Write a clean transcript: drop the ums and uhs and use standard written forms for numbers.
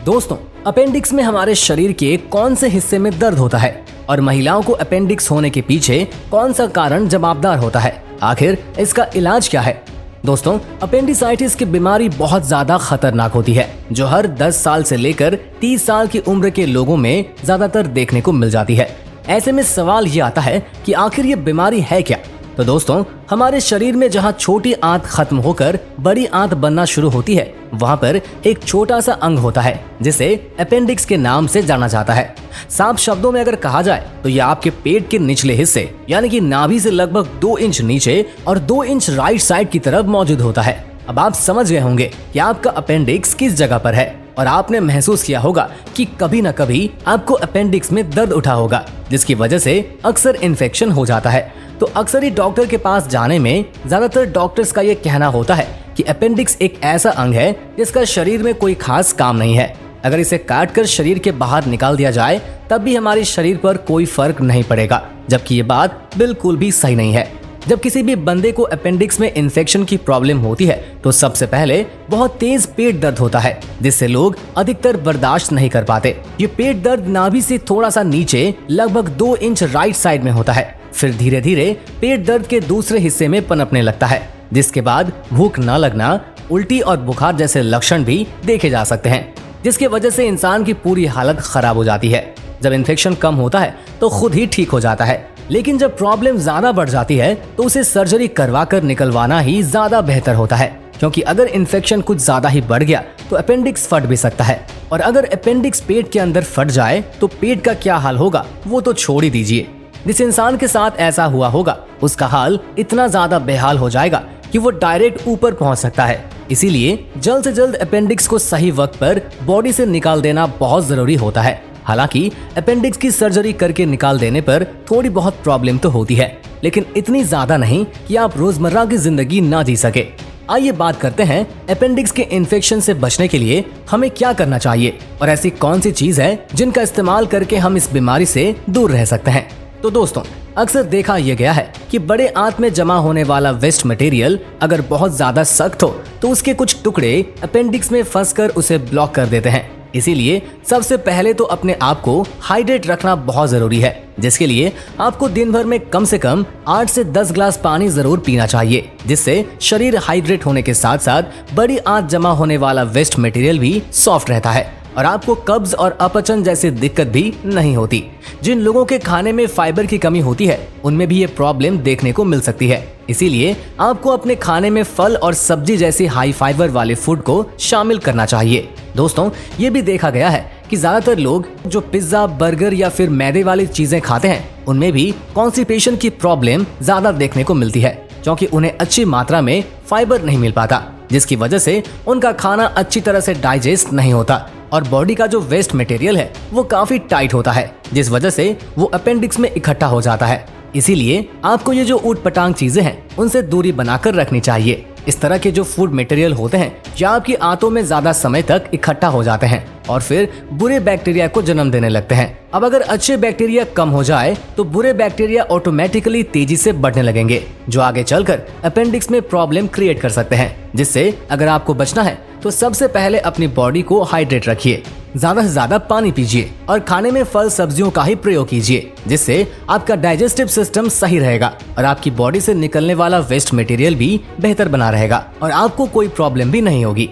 दोस्तों, अपेंडिक्स में हमारे शरीर के कौन से हिस्से में दर्द होता है और महिलाओं को अपेंडिक्स होने के पीछे कौन सा कारण जवाबदार होता है? आखिर इसका इलाज क्या है? दोस्तों, अपेंडिसाइटिस की बीमारी बहुत ज्यादा खतरनाक होती है जो हर 10 साल से लेकर 30 साल की उम्र के लोगों में ज्यादातर देखने को मिल जाती है। ऐसे में सवाल ये आता है कि आखिर ये बीमारी है क्या? तो दोस्तों, हमारे शरीर में जहाँ छोटी आंत खत्म होकर बड़ी आंत बनना शुरू होती है, वहाँ पर एक छोटा सा अंग होता है जिसे अपेंडिक्स के नाम से जाना जाता है। साफ शब्दों में अगर कहा जाए तो यह आपके पेट के निचले हिस्से यानी कि नाभि से लगभग 2 इंच नीचे और 2 इंच राइट साइड की तरफ मौजूद होता है। अब आप समझ गए होंगे कि आपका अपेंडिक्स किस जगह पर है और आपने महसूस किया होगा कि कभी न कभी आपको अपेंडिक्स में दर्द उठा होगा, जिसकी वजह से अक्सर इन्फेक्शन हो जाता है। तो अक्सर ही डॉक्टर के पास जाने में ज्यादातर डॉक्टर्स का ये कहना होता है कि अपेंडिक्स एक ऐसा अंग है जिसका शरीर में कोई खास काम नहीं है। अगर इसे काट कर शरीर के बाहर निकाल दिया जाए तब भी हमारे शरीर पर कोई फर्क नहीं पड़ेगा, जबकि ये बात बिल्कुल भी सही नहीं है। जब किसी भी बंदे को अपेंडिक्स में इन्फेक्शन की प्रॉब्लम होती है तो सबसे पहले बहुत तेज पेट दर्द होता है, जिससे लोग अधिकतर बर्दाश्त नहीं कर पाते। ये पेट दर्द नाभि से थोड़ा सा नीचे लगभग 2 इंच राइट साइड में होता है। फिर धीरे धीरे पेट दर्द के दूसरे हिस्से में पनपने लगता है, जिसके बाद भूख न लगना, उल्टी और बुखार जैसे लक्षण भी देखे जा सकते हैं, जिसकी वजह से इंसान की पूरी हालत खराब हो जाती है। जब इन्फेक्शन कम होता है तो खुद ही ठीक हो जाता है, लेकिन जब प्रॉब्लम ज्यादा बढ़ जाती है तो उसे सर्जरी करवा कर निकलवाना ही ज्यादा बेहतर होता है, क्योंकि अगर इन्फेक्शन कुछ ज्यादा ही बढ़ गया तो अपेंडिक्स फट भी सकता है। और अगर अपेंडिक्स पेट के अंदर फट जाए तो पेट का क्या हाल होगा वो तो छोड़ ही दीजिए। जिस इंसान के साथ ऐसा हुआ होगा उसका हाल इतना ज्यादा बेहाल हो जाएगा कि वो डायरेक्ट ऊपर पहुंच सकता है। इसीलिए जल्द से जल्द अपेंडिक्स को सही वक्त पर बॉडी से निकाल देना बहुत जरूरी होता है। हालांकि अपेंडिक्स की सर्जरी करके निकाल देने पर थोड़ी बहुत प्रॉब्लम तो होती है, लेकिन इतनी ज्यादा नहीं कि आप रोजमर्रा की जिंदगी ना जी सके। आइए बात करते हैं अपेंडिक्स के इन्फेक्शन से बचने के लिए हमें क्या करना चाहिए और ऐसी कौन सी चीज है जिनका इस्तेमाल करके हम इस बीमारी से दूर रह सकते हैं। तो दोस्तों, अक्सर देखा यह गया है कि बड़े आंत में जमा होने वाला वेस्ट मटेरियल अगर बहुत ज्यादा सख्त हो तो उसके कुछ टुकड़े अपेंडिक्स में फंसकर उसे ब्लॉक कर देते हैं। इसीलिए सबसे पहले तो अपने आप को हाइड्रेट रखना बहुत जरूरी है, जिसके लिए आपको दिन भर में कम से कम 8 से 10 ग्लास पानी जरूर पीना चाहिए, जिससे शरीर हाइड्रेट होने के साथ साथ बड़ी आंत जमा होने वाला वेस्ट मटेरियल भी सॉफ्ट रहता है और आपको कब्ज और अपचन जैसी दिक्कत भी नहीं होती। जिन लोगों के खाने में फाइबर की कमी होती है उनमें भी ये प्रॉब्लम देखने को मिल सकती है। इसीलिए आपको अपने खाने में फल और सब्जी जैसी हाई फाइबर वाले फूड को शामिल करना चाहिए। दोस्तों, ये भी देखा गया है कि ज्यादातर लोग जो पिज्जा, बर्गर या फिर मैदे वाली चीजें खाते हैं उनमें भी कॉन्स्टिपेशन की प्रॉब्लम ज्यादा देखने को मिलती है, क्योंकि उन्हें अच्छी मात्रा में फाइबर नहीं मिल पाता, जिसकी वजह से उनका खाना अच्छी तरह से डाइजेस्ट नहीं होता और बॉडी का जो वेस्ट मटेरियल है वो काफी टाइट होता है, जिस वजह से वो अपेंडिक्स में इकट्ठा हो जाता है। इसीलिए आपको ये जो ऊट पटांग चीजें हैं उनसे दूरी बनाकर रखनी चाहिए। इस तरह के जो फूड मटेरियल होते हैं या आपकी आंतों में ज्यादा समय तक इकट्ठा हो जाते हैं और फिर बुरे बैक्टीरिया को जन्म देने लगते हैं। अब अगर अच्छे बैक्टीरिया कम हो जाए तो बुरे बैक्टीरिया ऑटोमेटिकली तेजी से बढ़ने लगेंगे, जो आगे चलकर अपेंडिक्स में प्रॉब्लम क्रिएट कर सकते हैं। जिससे अगर आपको बचना है तो सबसे पहले अपनी बॉडी को हाइड्रेट रखिए, ज्यादा से ज्यादा पानी पीजिए और खाने में फल सब्जियों का ही प्रयोग कीजिए, जिससे आपका डाइजेस्टिव सिस्टम सही रहेगा और आपकी बॉडी से निकलने वाला वेस्ट मटेरियल भी बेहतर बना रहेगा और आपको कोई प्रॉब्लम भी नहीं होगी।